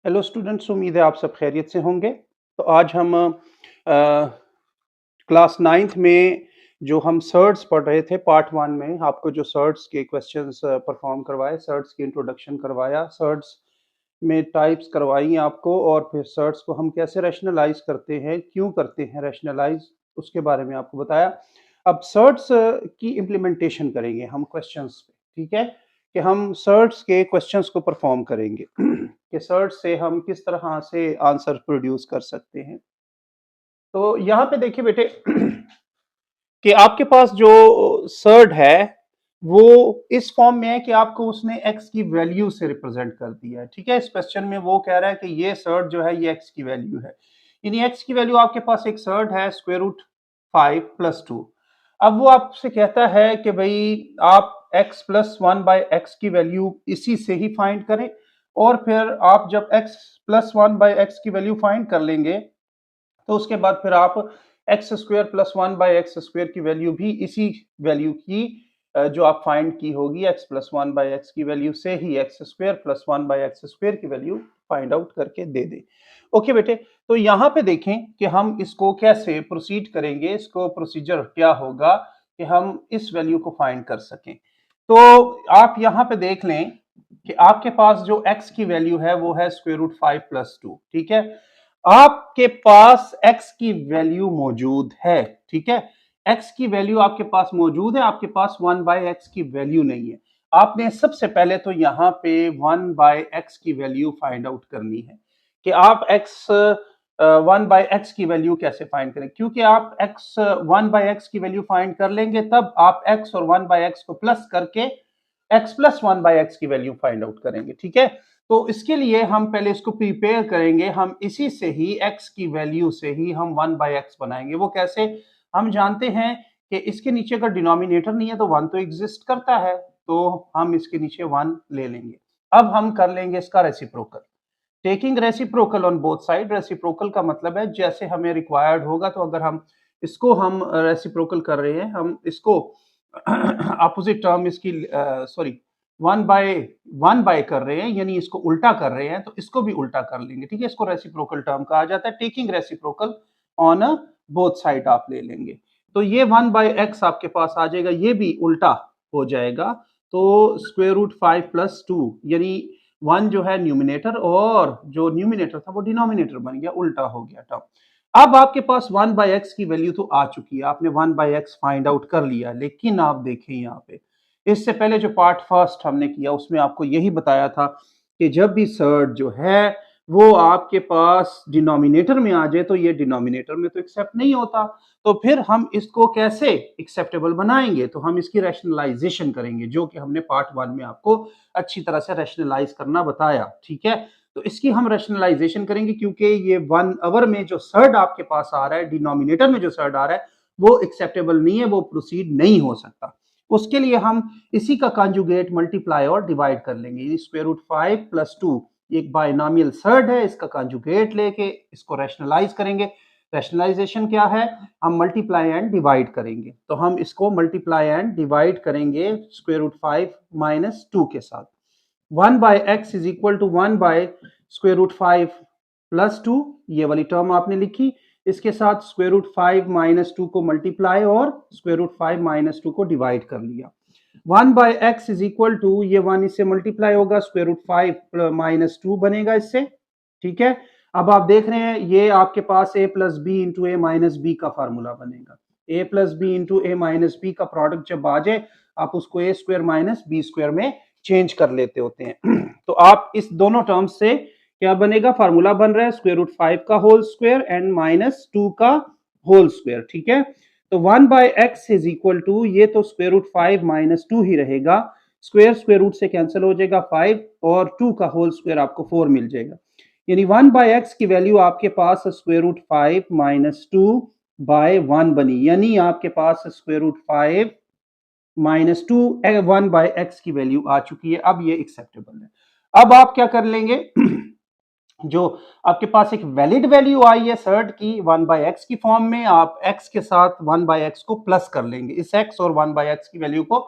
Hello students, उम्मीद है आप सब खैरियत से होंगे। तो आज हम क्लास 9th में जो हम सर्ट्स पढ़ रहे थे पार्ट 1 में आपको जो सर्ट्स के क्वेश्चंस परफॉर्म करवाए, सर्ट्स की इंट्रोडक्शन करवाया, सर्ट्स में टाइप्स करवाई आपको और फिर सर्ट्स को हम कैसे रैशनलाइज़ करते हैं, क्यों करते हैं रैशनलाइज़, उसके बारे में आपको बताया। अब सर्ट्स की इम्प्लीमेंटेशन करेंगे हम क्वेश्चंस पे, ठीक है? कि हम सर्ट्स के क्वेश्चंस को परफॉर्म करेंगे कि सर्च से हम किस तरह से आंसर प्रोड्यूस कर सकते हैं। तो यहाँ पे देखिए बेटे कि आपके पास जो सर्ड है वो इस फॉर्म में है कि आपको उसने एक्स की वैल्यू से रिप्रेजेंट कर दिया है, ठीक है? इस क्वेश्चन में वो कह रहा है कि ये सर्ड जो है ये एक्स की वैल्यू है, यानी एक्स की वैल्यू आपके पास एक सर्ड है स्क्वायर रूट 5 प्लस 2। अब वो आपसे कहता है कि भाई आप x प्लस 1 बाय एक्स की वैल्यू इसी से ही फाइंड करें और फिर आप जब x प्लस 1 बाय एक्स की वैल्यू फाइंड कर लेंगे तो उसके बाद फिर आप x square plus 1 by x square की वैल्यू भी इसी वैल्यू की जो आप फाइंड की होगी एक्स प्लस 1 बाय एक्स की वैल्यू से ही x square plus 1 by x square की वैल्यू फाइंड आउट करके दे दें। ओके बेटे, तो यहाँ पे देखें कि हम इसको कैसे प्रोसीड करेंगे, इसको प्रोसीजर क्या होगा कि हम इस वैल्यू को फाइंड कर सकें। तो आप यहाँ पे देख लें कि आपके पास जो x की वैल्यू है वो है स्क्वायर रूट 5 प्लस 2, ठीक है? आपके पास x की वैल्यू मौजूद है, ठीक है? x की वैल्यू आपके पास मौजूद है, आपके पास 1 बाय एक्स की वैल्यू नहीं है। आपने सबसे पहले तो यहाँ पे 1 बाय एक्स की वैल्यू फाइंड आउट करनी है कि आप x 1 बाय एक्स की वैल्यू कैसे फाइंड करें, क्योंकि आप x 1 बाय एक्स की वैल्यू फाइंड कर लेंगे तब आप x और 1 बाय एक्स को प्लस करके x प्लस 1 बाय एक्स की वैल्यू फाइंड आउट करेंगे, ठीक है? तो इसके लिए हम पहले इसको प्रिपेयर करेंगे, हम इसी से ही x की वैल्यू से ही हम 1 बाय एक्स बनाएंगे। वो कैसे? हम जानते हैं कि इसके नीचे अगर डिनोमिनेटर नहीं है तो 1 तो एग्जिस्ट करता है, तो हम इसके नीचे 1 ले लेंगे। अब हम कर लेंगे इसका reciprocal, taking reciprocal on both side. Reciprocal का मतलब है जैसे हमें रिक्वायर्ड होगा, तो अगर हम रेसिप्रोकल कर रहे हैं, हम इसको अपोजिट टर्म इसकी सॉरी 1 बाय कर रहे हैं, यानी इसको उल्टा कर रहे हैं, तो इसको भी उल्टा कर लेंगे, ठीक है? इसको रेसिप्रोकल टर्म कहा जाता है। Taking reciprocal on both side आप ले लेंगे, तो ये 1 बाय एक्स आपके पास आ जाएगा, ये भी उल्टा हो जाएगा। तो स्क्वायर रूट 5 प्लस 2 यानी 1 जो है न्यूमिनेटर और जो न्यूमिनेटर था वो डिनोमिनेटर बन गया, उल्टा हो गया टर्म। अब आपके पास 1 बाय एक्स की वैल्यू तो आ चुकी है, आपने 1 बाय एक्स फाइंड आउट कर लिया, लेकिन आप देखें यहाँ पे इससे पहले जो पार्ट फर्स्ट हमने किया उसमें आपको यही बताया था कि जब भी सर्ड जो है वो आपके पास डिनोमिनेटर में आ जाए तो ये डिनोमिनेटर में तो एक्सेप्ट नहीं होता, तो फिर हम इसको कैसे एक्सेप्टेबल बनाएंगे? तो हम इसकी रैशनलाइजेशन करेंगे, जो कि हमने पार्ट 1 में आपको अच्छी तरह से रैशनलाइज करना बताया, ठीक है? तो इसकी हम रैशनलाइजेशन करेंगे क्योंकि ये 1 आवर में जो सर्ड आपके पास आ रहा है, डिनोमिनेटर में जो सर्ड आ रहा है वो एक्सेप्टेबल नहीं है, वो प्रोसीड नहीं हो सकता। उसके लिए हम इसी का कंजुगेट मल्टीप्लाई और डिवाइड कर लेंगे। स्क्वायर रूट 5 प्लस 2 एक बायनॉमियल सर्ड है, इसका कंजुगेट लेके इसको रैशनलाइज करेंगे। रैशनलाइजेशन क्या है? हम मल्टीप्लाई एंड डिवाइड करेंगे, तो हम इसको मल्टीप्लाई एंड डिवाइड करेंगे स्क्वायर रूट 5 माइनस 2 के साथ। 1 by x is equal to 1 by square root 5 plus 2, ये वाली टर्म आपने लिखी, इसके साथ स्क्वायर रूट 5 माइनस 2 को मल्टीप्लाई और स्क्वायर रूट 5 माइनस 2 को डिवाइड कर लिया। 1 by x is equal to, ये 1 इससे मल्टीप्लाई होगा, स्क्वायर रूट 5 माइनस 2 बनेगा इससे, ठीक है? अब आप देख रहे हैं ये आपके पास a plus b into a minus b का फार्मूला बनेगा। a plus b into a minus b का प्रोडक्ट जब आ जाए आप उसको a square minus b square में चेंज कर लेते होते हैं। तो आप इस दोनों टर्म्स से क्या बनेगा? फार्मूला बन रहा है स्क्वायर रूट 5 का होल स्क्वायर एंड माइनस 2 का होल स्क्वायर, ठीक है? तो 1 by x is equal to, ये तो स्क्वायर रूट 5 माइनस 2 ही रहेगा, स्क्वायर स्क्वायर रूट से कैंसिल हो जाएगा 5 और 2 का होल स्क्वायर आपको 4 मिल जाएगा, यानी 1 बाय एक्स की वैल्यू आपके पास स्क्वायर रूट 5 माइनस 2 बाय 1 बनी, यानी आपके पास square root 5 minus 2 1 by x की वैल्यू आ चुकी है। अब ये एक्सेप्टेबल है। अब आप क्या कर लेंगे? जो आपके पास एक वैलिड वैल्यू आई है सर्ड की 1 बाय एक्स की फॉर्म में, आप x के साथ 1 बाय एक्स को प्लस कर लेंगे, इस x और 1 बाय एक्स की वैल्यू को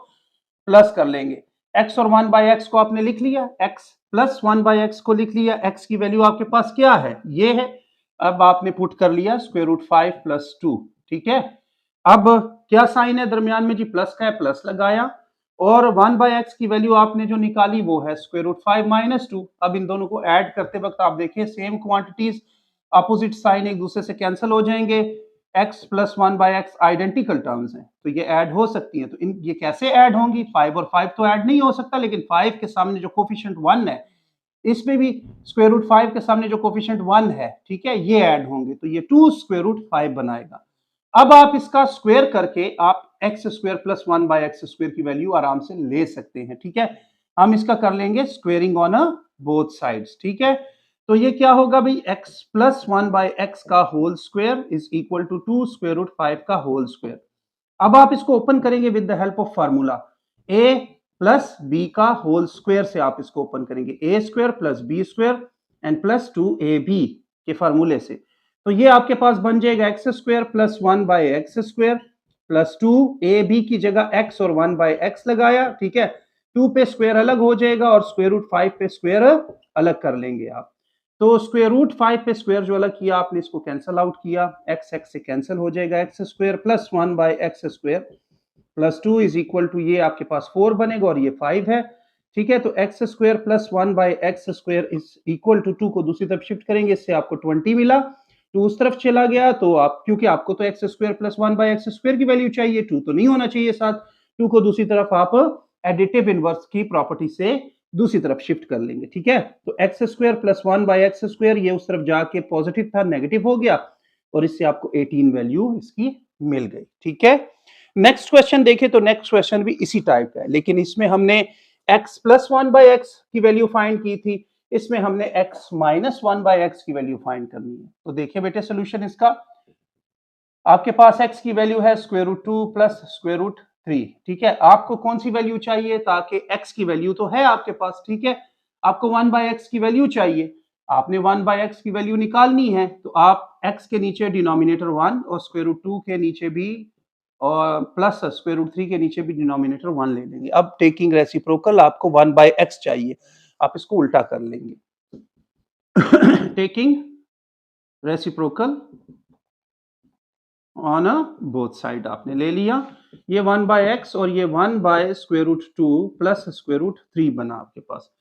प्लस कर लेंगे। x और 1 बाय एक्स को आपने लिख लिया, x प्लस 1/x को लिख लिया, x की वैल्यू आपके पास क्या है, ये है। अब आपने पुट कर लिया स्क्वायर रूट 5 प्लस 2, ठीक है। अब क्या साइन है दरमियान में जी, प्लस का है, प्लस लगाया, और 1/x की वैल्यू आपने जो निकाली वो है स्क्वायर रूट 5 माइनस 2। अब इन दोनों को ऐड करते वक्त आप देखिए सेम क्वांटिटीज, अपोजिट साइन एक दूसरे से कैंसिल हो जाएंगे, x plus 1/x identical terms हैं तो ये ऐड हो सकती हैं। तो इन ये कैसे ऐड होंगी, 5 और 5 तो ऐड नहीं हो सकता, लेकिन 5 के सामने जो कोफिशिएंट 1 है, इसमें भी स्क्वायर रूट 5 के सामने जो कोफिशिएंट 1 है, ठीक है, ये ऐड होंगे तो ये 2 स्क्वायर रूट 5 बनाएगा। अब आप इसका स्क्वायर करके आप x square plus 1/x square की वैल्यू आराम से ले सकते हैं, ठीक है। हम इसका कर लेंगे स्क्वेयरिंग ऑन बोथ साइड्स, ठीक है। तो ये क्या होगा भाई, x प्लस 1/x का whole square is equal to 2 square root 5 का होल स्क्वायर। अब आप इसको ओपन करेंगे with the help of formula, a plus b का होल स्क्वायर से आप इसको ओपन करेंगे, a square plus B square and plus 2ab के फार्मूले से। तो ये आपके पास बन जाएगा x square plus 1/x square plus 2ab की जगह x और 1/x लगाया, ठीक है। 2 पे स्क्वायर अलग हो जाएगा और स्क्वायर रूट 5 पे स्क्वायर अलग कर लेंगे आप। तो स्क्वायर रूट 5 पे स्क्वायर जो अलग किया आपने, इसको कैंसिल आउट किया, x x से कैंसिल हो जाएगा, x square plus 1/x square plus 2 is equal to ये आपके पास 4 बनेगा और ये 5 है, ठीक है। तो x square plus 1/x square is equal to 2 को दूसरी तरफ शिफ्ट करेंगे, इससे आपको 20 मिला। 2 उस तरफ चला गया तो आप, क्योंकि आपको तो x square plus 1/x square की वैल्यू चाहिए, 2 तो नहीं होना चाहिए साथ, 2 को दूसरी तरफ आप एडिटिव इनवर्स की प्रॉपर्टी से दूसरी तरफ शिफ्ट कर लेंगे, ठीक है। तो x square plus 1/x square ये उस तरफ जाके पॉजिटिव था, नेगेटिव हो गया और इससे आपको 18 वैल्यू इसकी मिल गई, ठीक है। नेक्स्ट क्वेश्चन देखें तो नेक्स्ट क्वेश्चन भी इसी टाइप का है, लेकिन इसमें हमने x प्लस 1/x की वैल्यू फाइंड की थी, इसमें हमने x माइनस 1/x की वैल्यू फाइंड करनी है। तो देखिए बेटे सोल्यूशन इसका, आपके पास x की वैल्यू है square root 2 plus square root 3, ठीक है। आपको कौन सी वैल्यू चाहिए, ताकि x की वैल्यू तो है आपके पास, ठीक है, आपको 1/x की वैल्यू चाहिए, आपने 1/x की वैल्यू निकालनी है, तो आप x के नीचे डिनोमिनेटर 1 और स्क्वायर रूट 2 के नीचे भी और प्लस स्क्वायर रूट 3 के नीचे भी डिनोमिनेटर 1 ले लेंगे। अब टेकिंग रेसिप्रोकल आपको 1/x चाहिए, आप इसको उल्टा कर लेंगे। Taking reciprocal on both side आपने ले लिया, ये 1/x और ये 1/स्क्वायर रूट 2 प्लस स्क्वायर रूट 3 बना आपके पास।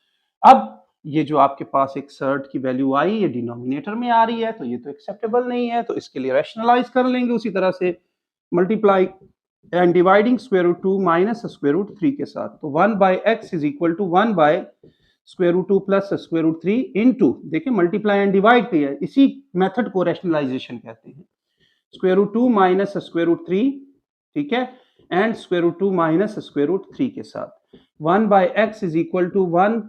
अब ये जो आपके पास एक सर्ट की वैल्यू आई, ये डिनोमिनेटर में आ रही है, तो ये तो एक्सेप्टेबल नहीं है, तो इसके लिए रैशनलाइज कर लेंगे उसी तरह से, multiply and dividing square root 2 minus square root 3 के साथ। तो 1/x इज इक्वल टू 1/स्क्वायर root 2 plus square root 3 into, देखिए मल्टीप्लाई एंड डिवाइड किया है, इसी मेथड को रैशनलाइजेशन कहते हैं, square root 2 minus square root 3, ठीक है, and square root 2 minus square root 3 के साथ। 1/x इज इक्वल टू 1/,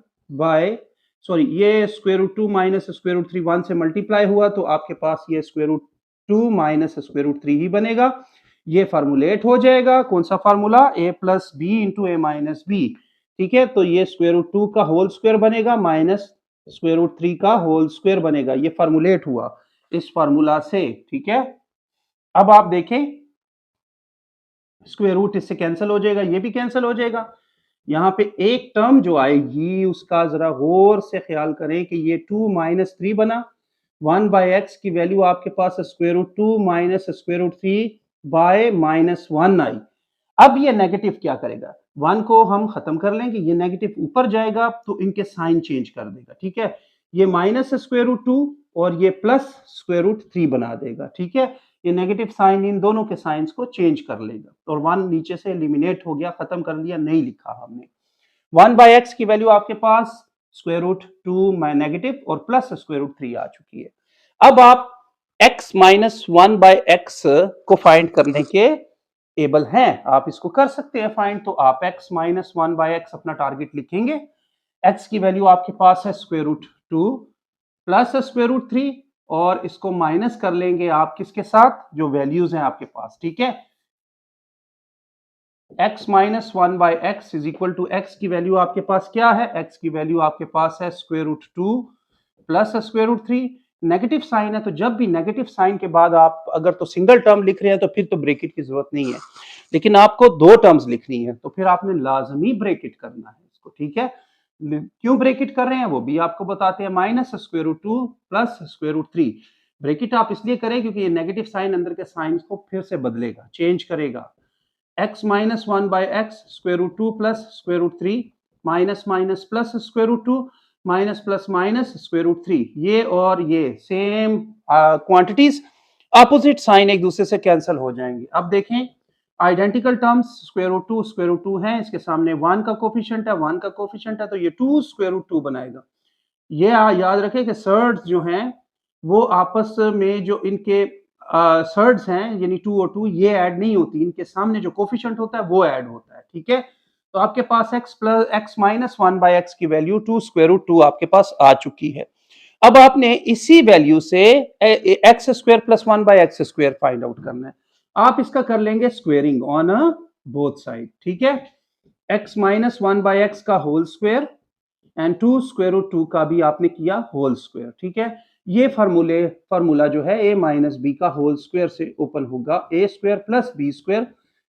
ये square root 2 minus square root 3 1 से मल्टीप्लाई हुआ, तो आपके पास ये square root 2 minus square root 3 ही बनेगा। ये फार्मूलेट हो जाएगा, कौन सा formula, a plus b into a minus b, ठीक है। तो ये स्क्वायर रूट 2 का होल स्क्वायर बनेगा माइनस स्क्वायर रूट 3 का होल स्क्वायर बनेगा, ये फार्मूलेट हुआ इस फार्मूला से, ठीक है। अब आप देखें स्क्वायर रूट इससे कैंसिल हो जाएगा, ये भी कैंसिल हो जाएगा, यहाँ पे एक टर्म जो आएगी उसका जरा गौर से ख्याल करें कि ये 2 माइनस 3 बना, 1/x की वैल्यू आपके पास square root 2 minus square root 3 by minus 1 आई। अब ये नेगेटिव क्या करेगा, 1 को हम खत्म कर लेंगे, ये नेगेटिव ऊपर जाएगा तो इनके साइन चेंज कर देगा, ठीक है। ये माइनस स्क्वायर रूट 2 और ये प्लस स्क्वायर रूट 3 बना देगा, ठीक है। ये नेगेटिव साइन इन दोनों के साइंस को चेंज कर लेगा और 1 नीचे से एलिमिनेट हो गया, खत्म कर लिया, नहीं लिखा हमने। 1/x की वैल्यू आपके पास स्क्वायर रूट 2 नेगेटिव और प्लस स्क्वायर रूट 3 आ चुकी है। अब आप x माइनस 1/x को फाइंड करने के एबल हैं, आप इसको कर सकते हैं फाइंड। तो आप x माइनस 1/x अपना टारगेट लिखेंगे, x की वैल्यू आपके पास है square root 2 plus square root 3 और इसको माइनस कर लेंगे आप किसके साथ, जो वैल्यूज हैं आपके पास, ठीक है। x minus 1/x is equal to x की वैल्यू आपके पास क्या है, x की वैल्यू आपके पास है square root 2 plus square root 3, negative sign है तो जब भी नेगेटिव साइन के बाद आप अगर तो सिंगल टर्म लिख रहे हैं तो फिर तो ब्रैकेट की जरूरत नहीं है, लेकिन आपको दो टर्म्स लिखनी है तो फिर आपने लाजमी ब्रैकेट करना है इसको, ठीक है। क्यों ब्रेकेट कर रहे हैं वो भी आपको बताते हैं। Minus square root 2 plus square root 3। Bracket आप इसलिए करें क्योंकि ये नेगेटिव साइन अंदर के साइन को फिर से बदलेगा, चेंज करेगा। x minus 1 by x square root 2 plus square root 3 minus minus plus square root 2 minus plus minus square root 3। ये और ये सेम क्वांटिटीज, अपोजिट साइन एक दूसरे से कैंसिल हो जाएंगे। अब देखें आइडेंटिकल टर्म्स स्क्वायर रूट 2 है, इसके सामने 1 का कोफिशिएंट है, 1 का कोफिशिएंट है, तो ये 2 स्क्वायर रूट 2 बनाएगा। ये याद रखें कि सर्ड्स जो हैं वो आपस में जो इनके सर्ड्स हैं यानी 2 और 2 ये ऐड नहीं होती, इनके सामने जो कोफिशिएंट होता है वो ऐड होता है। ठीक है, तो आपके पास x माइनस 1 बाय एक्स की वैल्यू 2 स्क्वायर रूट 2 आपके पास आ चुकी है। अब आपने इसी वैल्यू से x square plus 1 by x square find out करना है। आप इसका कर लेंगे स्क्वेयरिंग ऑन बोथ साइड। ठीक है, x माइनस 1 बाय एक्स का whole square and 2 square root 2 का भी आपने किया होल स्क्वायर। ठीक है, ये फार्मूला जो है a माइनस बी का होल स्क्वायर से ओपन होगा, a square plus B square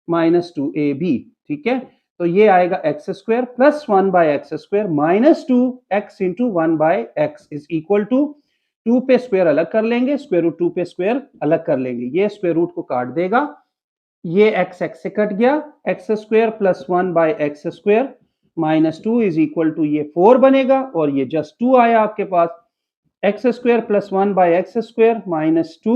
minus 2ab। ठीक है, तो ये आएगा x square plus 1 by x square minus 2x into 1 by x is equal to 2 पे स्क्वायर अलग कर लेंगे, स्क्वायर रूट 2 पे स्क्वायर अलग कर लेंगे, ये स्क्वायर रूट को काट देगा, ये x x से कट गया, x square plus 1 by x square minus 2 is equal to ये 4 बनेगा और ये जस्ट 2 आया आपके पास। X square plus 1 by x square minus 2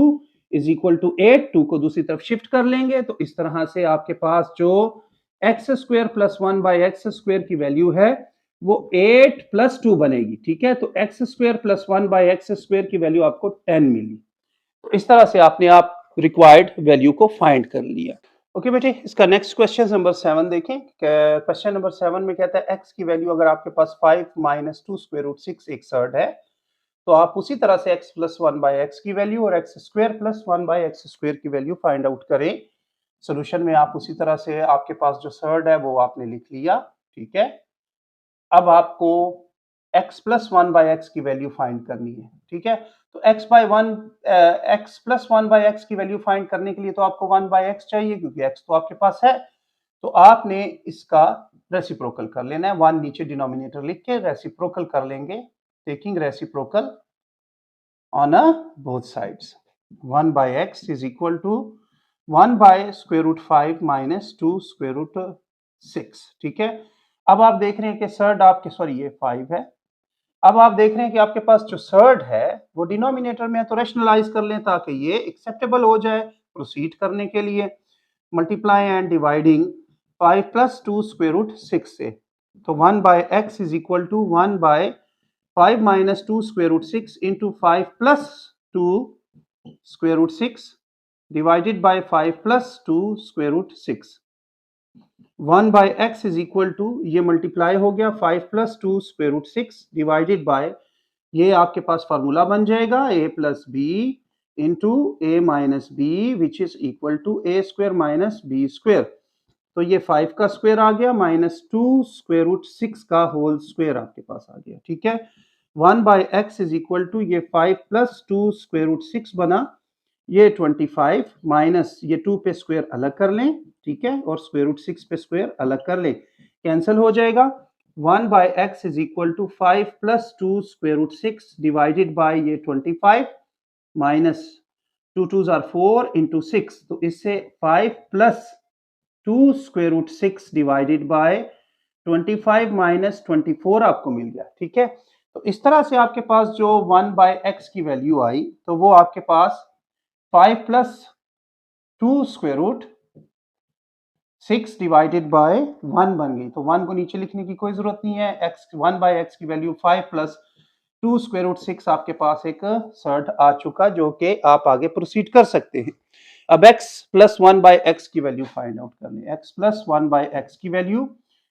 is equal to 8, 2 को दूसरी तरफ शिफ्ट कर लेंगे, तो इस तरह से आपके पास जो x square plus 1 by x square की वैल्यू है वो 8 प्लस 2 बनेगी। ठीक है, तो x square plus 1 by x square की वैल्यू आपको 10 मिली। तो इस तरह से आपने आप रिक्वायर्ड वैल्यू को फाइंड कर लिया। ओके बेटे, इसका नेक्स्ट क्वेश्चन नंबर 7 देखें। क्वेश्चन नंबर 7 में कहता है x की वैल्यू अगर आपके पास 5 माइनस 2 स्क्वायर रूट 6 एक सर्ड है, तो आप उसी तरह से x प्लस 1 बाय एक्स की वैल्यू और x square plus 1 by x square की वैल्यू फाइंड आउट करें। सोल्यूशन में आप उसी तरह से आपके पास जो सर्ड है वो आपने लिख लिया। ठीक है, अब आपको x प्लस 1 बाय एक्स की वैल्यू फाइंड करनी है। ठीक है, तो x प्लस 1 बाय एक्स की वैल्यू फाइंड करने के लिए तो आपको 1 बाय एक्स चाहिए क्योंकि x तो आपके पास है, तो आपने इसका रेसिप्रोकल कर लेना है। 1 नीचे डिनोमिनेटर लिख के रेसिप्रोकल कर लेंगे, taking reciprocal on both sides. 1 by x is equal to 1 by square root 5 minus 2 square root 6। ठीक है, अब आप देख रहे हैं कि सर्ड आपके ये 5 है। अब आप देख रहे हैं कि आपके पास जो सर्ड है वो डिनोमिनेटर में है, तो रैशनलाइज कर लें ताकि ये एक्सेप्टेबल हो जाए प्रोसीड करने के लिए। Multiply and dividing 5 plus 2 square root 6 से, तो 1 by x is equal to 1 by 5 minus 2 square root 6 into 5 plus 2 square root 6 divided by 5 plus 2 square root 6। 1 by x is equal to ये multiply हो गया 5 plus 2 square root 6 divided by ये आपके पास formula बन जाएगा a plus b into a minus b which is equal to A square minus b square. तो ये 5 का स्क्वायर आ गया माइनस 2 स्क्वायर रूट 6 का होल स्क्वायर आपके पास आ गया। ठीक है, 1 by x is equal to ये 5 प्लस 2 स्क्वायर रूट 6 बना, ये 25 माइनस ये 2 पे स्क्वायर अलग कर लें। ठीक है, और स्क्वायर रूट 6 पे स्क्वायर अलग कर लें, कैंसिल हो जाएगा। 1 by x is equal to 5 plus 2 square root 6 divided by ये 25 माइनस 2 2s आर 4 इंटू 6, तो इससे 5 plus 2 square root 6 divided by 25 minus 24 आपको मिल गया। ठीक है, तो इस तरह से आपके पास जो 1 बाय एक्स की वैल्यू आई तो वो आपके पास 5 plus 2 square root 6 divided by 1 बन गई। तो 1 को नीचे लिखने की कोई जरूरत नहीं है, x 1 बाय एक्स की वैल्यू 5 प्लस 2 स्क्वायर रूट 6 आपके पास एक सर्ट आ चुका जो कि आप आगे प्रोसीड कर सकते हैं। अब x प्लस 1 बाय एक्स की वैल्यू फाइंड आउट करनी है। x प्लस 1 बाय एक्स की वैल्यू,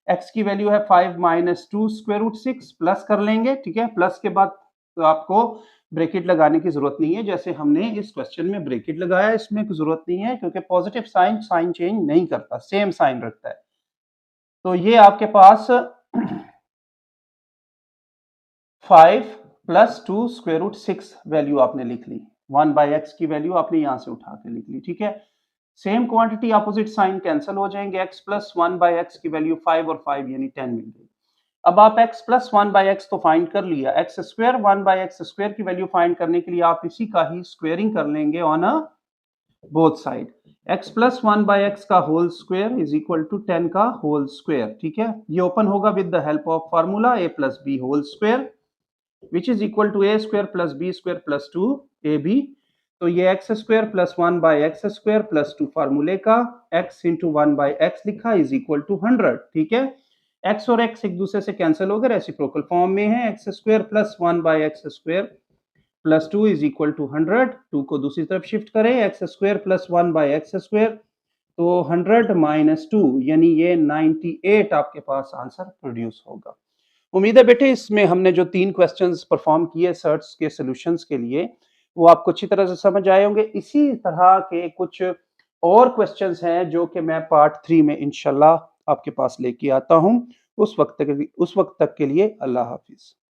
x की वैल्यू है 5 माइनस 2 स्क्वायर रूट 6 प्लस कर लेंगे। ठीक है, प्लस के बाद तो आपको ब्रैकेट लगाने की जरूरत नहीं है, जैसे हमने इस क्वेश्चन में ब्रैकेट लगाया इसमें कोई जरूरत नहीं है क्योंकि पॉजिटिव साइन साइन चेंज नहीं करता, सेम साइन रखता है। तो ये आपके पास 5 प्लस 2 स्क्वायर रूट 6 वैल्यू आपने लिख ली, 1 बाय एक्स की वैल्यू आपने यहां से उठा के लिख ली। ठीक है, same quantity opposite sign cancel हो जाएंगे, x प्लस 1 बाय एक्स की वैल्यू 5 और 5 यानी 10 मिल गई। अब आप x प्लस 1 बाई एक्स तो फाइंड कर लिया, x square 1 by x square की वैल्यू फाइंड करने के लिए आप इसी का ही स्क्वेयरिंग कर लेंगे on a both side. x plus 1 by x का whole square is equal to 10 का होल स्क्वायर, ठीक है। ये ओपन होगा with the help of formula a plus B whole square which is equal to A square plus B square plus 2ab। तो ये x square plus 1 by x square plus 2 फार्मूले का x into 1 by x लिखा is equal to 100, ठीक है। x और x एक दूसरे से कैंसिल हो गए, रेसिप्रोकल फॉर्म में है। X square plus 1 by x square plus 2 is equal to 100। 2 को दूसरी तरफ शिफ्ट करें, x square plus 1 by x square, तो 100 माइनस 2 यानी ये 98 आपके पास आंसर प्रोड्यूस होगा। उम्मीद है बेटे इसमें हमने जो 3 क्वेश्चंस परफॉर्म किए सर्ट्स के सॉल्यूशंस के लिए वो आपको अच्छी तरह से समझ आए होंगे। इसी तरह के कुछ और क्वेश्चंस हैं जो कि मैं पार्ट 3 में इंशाल्लाह आपके पास लेके आता हूं। उस वक्त तक के लिए अल्लाह हाफिज।